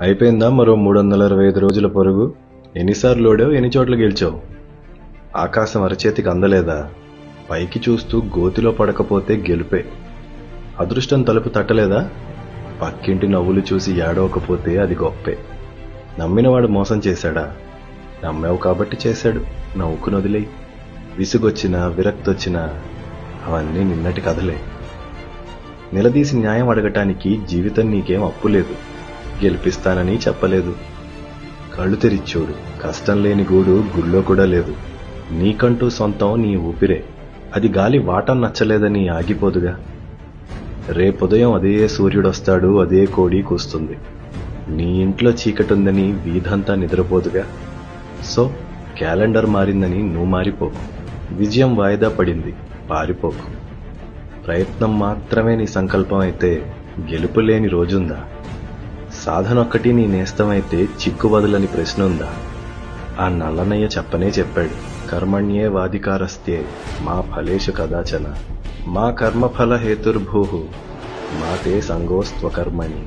అయిపోయిందా మరో 365 రోజుల పరుగు? ఎన్నిసార్లు ఓడావు, ఎన్ని చోట్ల గెలిచావు? ఆకాశం అరచేతికి అందలేదా? పైకి చూస్తూ గోతిలో పడకపోతే గెలుపే. అదృష్టం తలుపు తట్టలేదా? పక్కింటి నవ్వులు చూసి ఏడవకపోతే అది గొప్పే. నమ్మినవాడు మోసం చేశాడా? నమ్మావు కాబట్టి చేశాడు, నవ్వుకుని వదిలేయి. విసుగొచ్చినా విరక్తొచ్చినా అవన్నీ నిన్నటి కథలే. నిలదీసి న్యాయం అడగటానికి జీవితం నీకేం అప్పు లేదు. గెలిపిస్తానని చెప్పలేదు. కళ్ళు తెరిచూడు, కష్టం లేని గూడు గుళ్ళో కూడా లేదు. నీకంటూ సొంతం నీ ఊపిరే. అది గాలి వాటం నచ్చలేదని ఆగిపోదుగా. రేపుదయం అదే సూర్యుడొస్తాడు, అదే కోడి కూస్తుంది. నీ ఇంట్లో చీకటుందని వీధంతా నిద్రపోదుగా. సో క్యాలెండర్ మారిందని నువ్వు మారిపోకు. విజయం వాయిదా పడింది, పారిపోకు. ప్రయత్నం మాత్రమే నీ సంకల్పం అయితే గెలుపు లేని రోజుందా? సాధనొక్కటి నీ నేస్తమైతే చిక్కు వదలని ప్రశ్న ఉందా? ఆ నల్లనయ్య చెప్పాడు, కర్మణ్యే వాధికారస్తే మా ఫలేషు కదాచన, మా కర్మఫల హేతుర్భూ మాతే సంగోస్త్వ కర్మణి.